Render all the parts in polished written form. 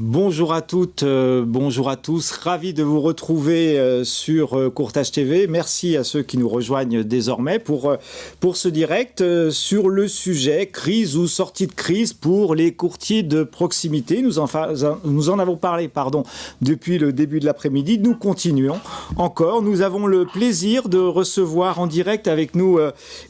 Bonjour à toutes, bonjour à tous, ravi de vous retrouver sur Courtage TV. Merci à ceux qui nous rejoignent désormais pour ce direct sur le sujet crise ou sortie de crise pour les courtiers de proximité. Nous en avons parlé depuis le début de l'après-midi. Nous continuons encore. Nous avons le plaisir de recevoir en direct avec nous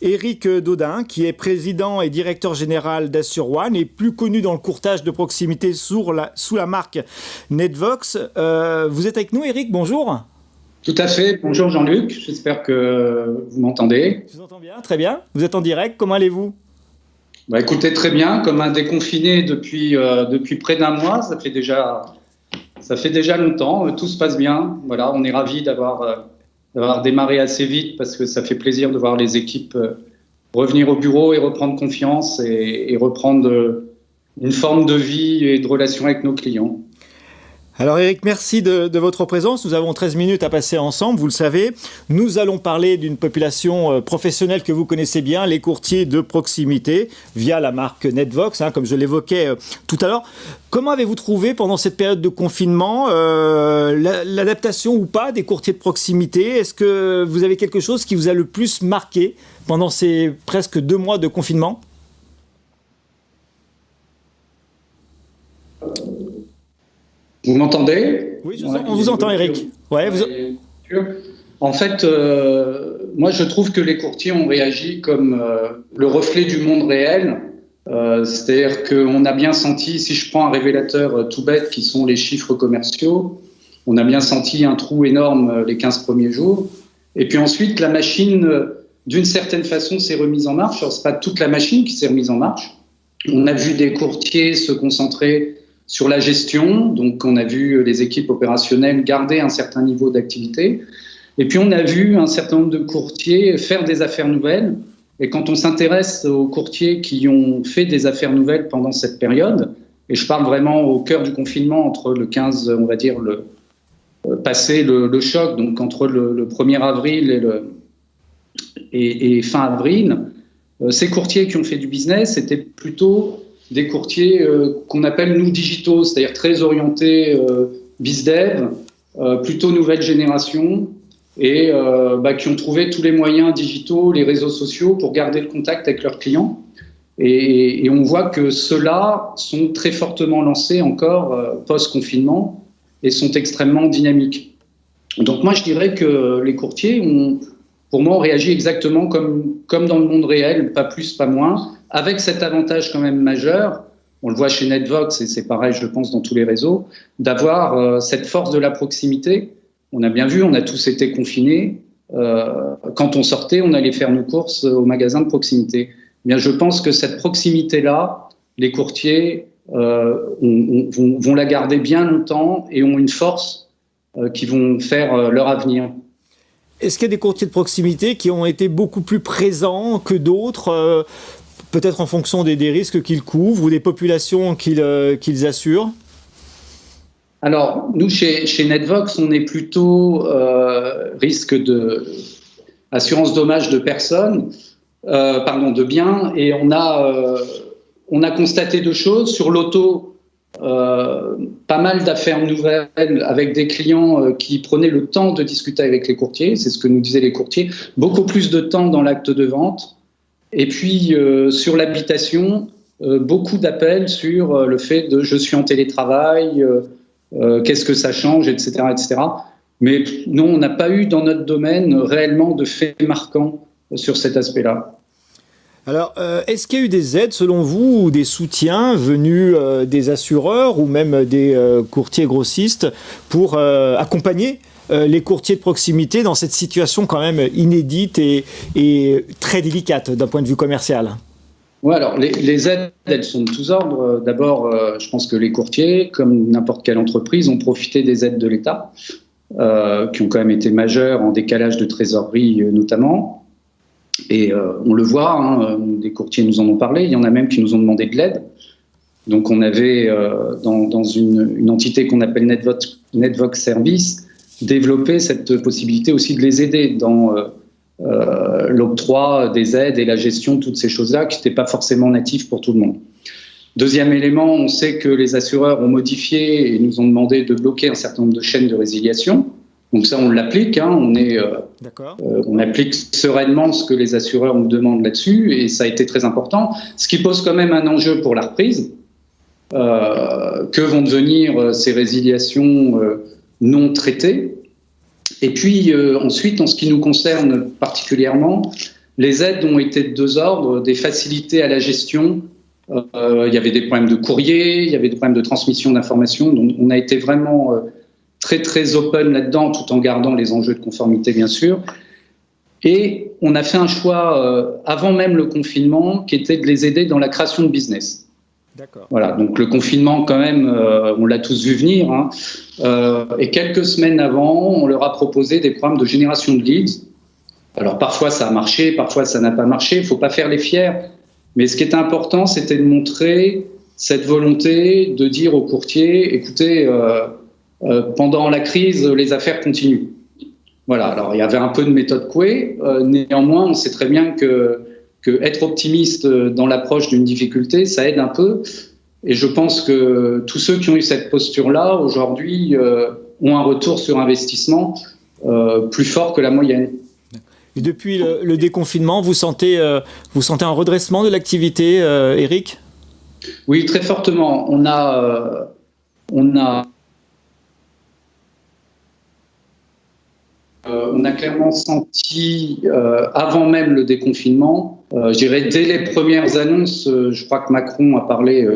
Éric Daudin, qui est président et directeur général d'Assure-One et plus connu dans le courtage de proximité sous la marque Netvox. Vous êtes avec nous, Éric, bonjour. Tout à fait, bonjour Jean-Luc, j'espère que vous m'entendez. Je vous entends bien, très bien. Vous êtes en direct, comment allez-vous ? Écoutez, très bien, comme un déconfiné depuis près d'un mois, ça fait déjà longtemps, tout se passe bien. Voilà, on est ravis d'avoir démarré assez vite parce que ça fait plaisir de voir les équipes revenir au bureau et reprendre confiance et reprendre une forme de vie et de relation avec nos clients. Alors Éric, merci de votre présence. Nous avons 13 minutes à passer ensemble, vous le savez. Nous allons parler d'une population professionnelle que vous connaissez bien, les courtiers de proximité, via la marque Netvox, comme je l'évoquais tout à l'heure. Comment avez-vous trouvé pendant cette période de confinement l'adaptation ou pas des courtiers de proximité ? Est-ce que vous avez quelque chose qui vous a le plus marqué pendant ces presque 2 mois de confinement ? Vous m'entendez ? Oui, on vous entend, Éric. Ouais, En fait, moi, je trouve que les courtiers ont réagi comme le reflet du monde réel. C'est-à-dire qu'on a bien senti, si je prends un révélateur tout bête, qui sont les chiffres commerciaux, on a bien senti un trou énorme les 15 premiers jours. Et puis ensuite, la machine, d'une certaine façon, s'est remise en marche. Alors, ce n'est pas toute la machine qui s'est remise en marche. On a vu des courtiers se concentrer sur la gestion, donc on a vu les équipes opérationnelles garder un certain niveau d'activité. Et puis on a vu un certain nombre de courtiers faire des affaires nouvelles. Et quand on s'intéresse aux courtiers qui ont fait des affaires nouvelles pendant cette période, et je parle vraiment au cœur du confinement, entre le 15, on va dire, passé le choc, donc entre le 1er avril et fin avril, ces courtiers qui ont fait du business étaient plutôt des courtiers qu'on appelle nous digitaux, c'est-à-dire très orientés bizdev, plutôt nouvelle génération, et qui ont trouvé tous les moyens digitaux, les réseaux sociaux pour garder le contact avec leurs clients. Et on voit que ceux-là sont très fortement lancés encore post-confinement et sont extrêmement dynamiques. Donc moi, je dirais que les courtiers pour moi, on réagit exactement comme dans le monde réel, pas plus, pas moins, avec cet avantage quand même majeur, on le voit chez Netvox et c'est pareil, je pense, dans tous les réseaux, d'avoir cette force de la proximité. On a bien vu, on a tous été confinés. Quand on sortait, on allait faire nos courses au magasin de proximité. Bien, je pense que cette proximité-là, les courtiers vont la garder bien longtemps et ont une force qui vont faire leur avenir. Est-ce qu'il y a des courtiers de proximité qui ont été beaucoup plus présents que d'autres, peut-être en fonction des risques qu'ils couvrent ou des populations qu'ils assurent ? Alors, nous, chez Netvox, on est plutôt risque de assurance dommage de personnes, de biens, et on a constaté 2 choses. Sur l'auto, pas mal d'affaires nouvelles avec des clients qui prenaient le temps de discuter avec les courtiers, c'est ce que nous disaient les courtiers, beaucoup plus de temps dans l'acte de vente. Et puis sur l'habitation, beaucoup d'appels sur le fait de je suis en télétravail, qu'est-ce que ça change, etc., etc. Mais non, on n'a pas eu dans notre domaine réellement de faits marquants sur cet aspect-là. Alors, est-ce qu'il y a eu des aides, selon vous, ou des soutiens venus des assureurs ou même des courtiers grossistes pour accompagner les courtiers de proximité dans cette situation quand même inédite et très délicate d'un point de vue commercial ? Ouais, alors les aides, elles sont de tous ordres. D'abord, je pense que les courtiers, comme n'importe quelle entreprise, ont profité des aides de l'État, qui ont quand même été majeures en décalage de trésorerie notamment. Et on le voit, hein, des courtiers nous en ont parlé, il y en a même qui nous ont demandé de l'aide. Donc on avait, dans une entité qu'on appelle Netvox Service, développé cette possibilité aussi de les aider dans l'octroi des aides et la gestion de toutes ces choses-là qui n'étaient pas forcément natives pour tout le monde. Deuxième élément, on sait que les assureurs ont modifié et nous ont demandé de bloquer un certain nombre de chaînes de résiliation. Donc ça, on l'applique, hein, on applique sereinement ce que les assureurs nous demandent là-dessus et ça a été très important. Ce qui pose quand même un enjeu pour la reprise. Que vont devenir ces résiliations non traitées. Et puis ensuite, en ce qui nous concerne particulièrement, les aides ont été de deux ordres, des facilités à la gestion. Il y avait des problèmes de courrier, il y avait des problèmes de transmission d'informations. Donc on a été vraiment très très open là-dedans, tout en gardant les enjeux de conformité bien sûr. Et on a fait un choix avant même le confinement, qui était de les aider dans la création de business. D'accord. Voilà, donc le confinement quand même, on l'a tous vu venir. Hein. Et quelques semaines avant, on leur a proposé des programmes de génération de leads. Alors parfois ça a marché, parfois ça n'a pas marché. Il ne faut pas faire les fiers. Mais ce qui était important, c'était de montrer cette volonté de dire aux courtiers, écoutez, pendant la crise, les affaires continuent. Voilà, alors il y avait un peu de méthode Coué. Néanmoins, on sait très bien que être optimiste dans l'approche d'une difficulté, ça aide un peu. Et je pense que tous ceux qui ont eu cette posture-là, aujourd'hui, ont un retour sur investissement plus fort que la moyenne. Et depuis le déconfinement, vous sentez un redressement de l'activité, Eric ? Oui, très fortement. On a clairement senti, avant même le déconfinement, je dirais dès les premières annonces, je crois que Macron a parlé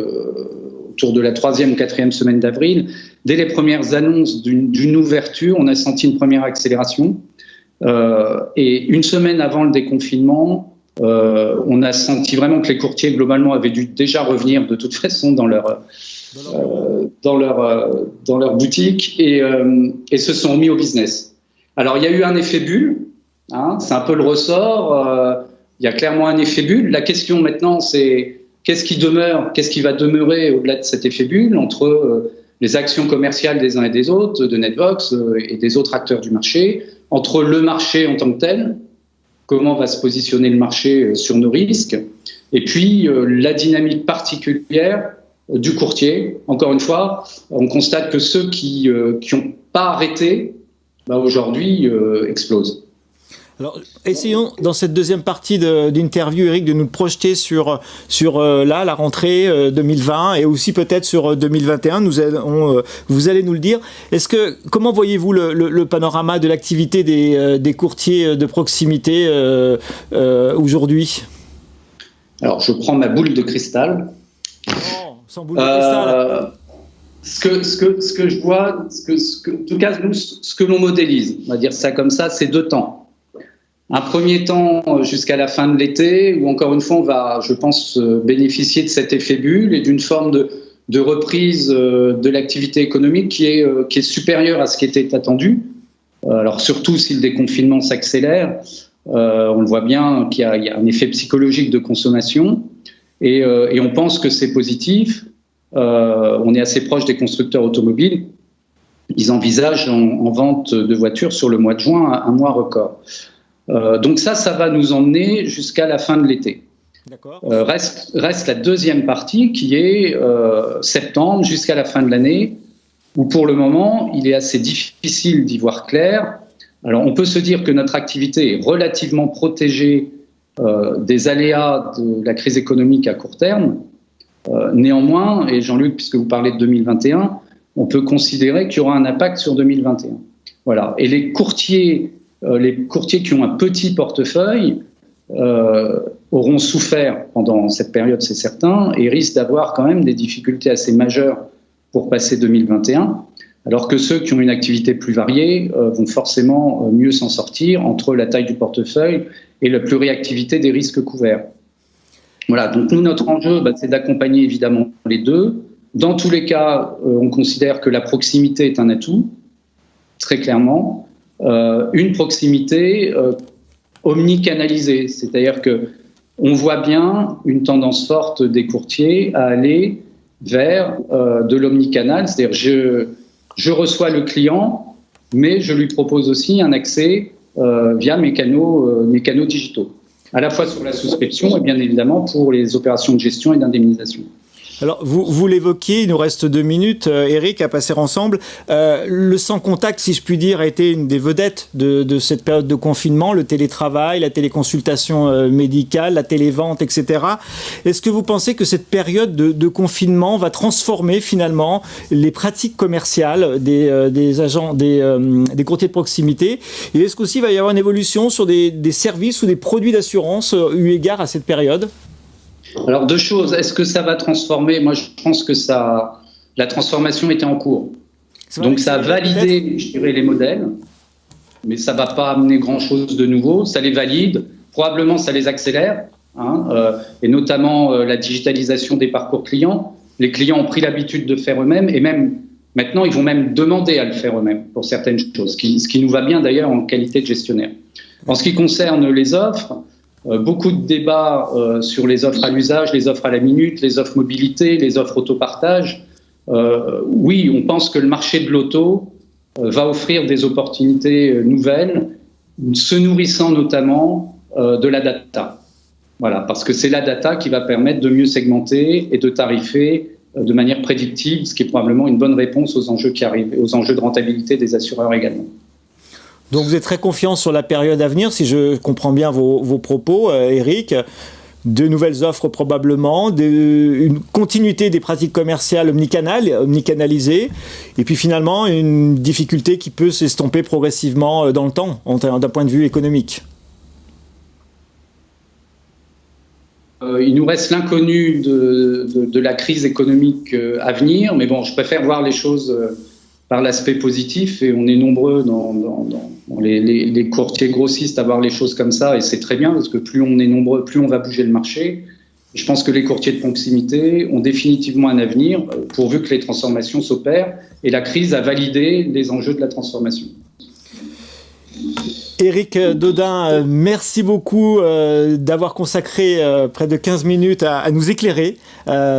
autour de la 3e ou 4e semaine d'avril, dès les premières annonces d'une ouverture, on a senti une première accélération. Et une semaine avant le déconfinement, on a senti vraiment que les courtiers, globalement, avaient dû déjà revenir de toute façon dans leur boutique et se sont mis au business. Alors, il y a eu un effet bulle, hein, c'est un peu le ressort, il y a clairement un effet bulle. La question maintenant, c'est qu'est-ce qui va demeurer au-delà de cet effet bulle entre les actions commerciales des uns et des autres, de Netvox et des autres acteurs du marché, entre le marché en tant que tel, comment va se positionner le marché sur nos risques, et puis la dynamique particulière du courtier. Encore une fois, on constate que ceux qui n'ont pas arrêté, aujourd'hui, explosent. Alors, essayons dans cette deuxième partie d'interview, Eric, de nous projeter sur la rentrée 2020 et aussi peut-être sur 2021. Vous allez nous le dire. Comment voyez-vous le panorama de l'activité des courtiers de proximité aujourd'hui ? Alors, je prends ma boule de cristal. Oh, sans boule de cristal. Ce que je vois, en tout cas, nous, ce que l'on modélise, on va dire ça comme ça, c'est 2 temps. Un premier temps jusqu'à la fin de l'été, où encore une fois, on va, je pense, bénéficier de cet effet bulle et d'une forme de reprise de l'activité économique qui est supérieure à ce qui était attendu. Alors surtout si le déconfinement s'accélère, on le voit bien qu'il y a un effet psychologique de consommation et on pense que c'est positif. On est assez proche des constructeurs automobiles. Ils envisagent en vente de voitures sur le mois de juin un mois record. Donc ça va nous emmener jusqu'à la fin de l'été. D'accord. Reste la deuxième partie qui est septembre jusqu'à la fin de l'année, où pour le moment, il est assez difficile d'y voir clair. Alors on peut se dire que notre activité est relativement protégée des aléas de la crise économique à court terme. Néanmoins, et Jean-Luc, puisque vous parlez de 2021, on peut considérer qu'il y aura un impact sur 2021. Voilà. Et les courtiers qui ont un petit portefeuille auront souffert pendant cette période, c'est certain, et risquent d'avoir quand même des difficultés assez majeures pour passer 2021, alors que ceux qui ont une activité plus variée vont forcément mieux s'en sortir entre la taille du portefeuille et la pluriactivité des risques couverts. Voilà, donc nous, notre enjeu, c'est d'accompagner évidemment les deux. Dans tous les cas, on considère que la proximité est un atout, très clairement. Une proximité omnicanalisée, c'est-à-dire que on voit bien une tendance forte des courtiers à aller vers de l'omnicanal, c'est-à-dire je reçois le client, mais je lui propose aussi un accès via mes canaux digitaux, à la fois sur la souscription et bien évidemment pour les opérations de gestion et d'indemnisation. Alors, vous l'évoquiez, il nous reste 2 minutes, Eric, à passer ensemble. Le sans-contact, si je puis dire, a été une des vedettes de cette période de confinement, le télétravail, la téléconsultation médicale, la télévente, etc. Est-ce que vous pensez que cette période de confinement va transformer finalement les pratiques commerciales des agents, des courtiers de proximité? Et est-ce qu'aussi il va y avoir une évolution sur des services ou des produits d'assurance eu égard à cette période? Alors, 2 choses. Est-ce que ça va transformer? Moi, je pense que la transformation était en cours. Donc, ça a validé, je dirais, les modèles, mais ça ne va pas amener grand-chose de nouveau. Ça les valide. Probablement, ça les accélère, et notamment la digitalisation des parcours clients. Les clients ont pris l'habitude de faire eux-mêmes, et même maintenant, ils vont même demander à le faire eux-mêmes pour certaines choses, ce qui nous va bien d'ailleurs en qualité de gestionnaire. En ce qui concerne les offres, beaucoup de débats sur les offres à l'usage, les offres à la minute, les offres mobilité, les offres autopartage. Oui, on pense que le marché de l'auto va offrir des opportunités nouvelles, se nourrissant notamment de la data. Voilà, parce que c'est la data qui va permettre de mieux segmenter et de tarifer de manière prédictive, ce qui est probablement une bonne réponse aux enjeux qui arrivent, aux enjeux de rentabilité des assureurs également. Donc vous êtes très confiant sur la période à venir, si je comprends bien vos propos, Eric. De nouvelles offres probablement, une continuité des pratiques commerciales omnicanalisées, et puis finalement une difficulté qui peut s'estomper progressivement dans le temps, d'un point de vue économique. Il nous reste l'inconnu de la crise économique à venir, mais bon, je préfère voir les choses par l'aspect positif, et on est nombreux dans les courtiers grossistes à voir les choses comme ça, et c'est très bien, parce que plus on est nombreux, plus on va bouger le marché. Je pense que les courtiers de proximité ont définitivement un avenir, pourvu que les transformations s'opèrent, et la crise a validé les enjeux de la transformation. Eric Daudin, merci beaucoup d'avoir consacré près de 15 minutes à nous éclairer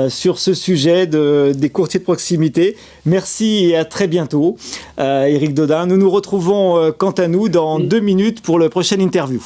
sur ce sujet des courtiers de proximité. Merci et à très bientôt, Eric Daudin. Nous nous retrouvons quant à nous dans 2 minutes pour le prochain interview.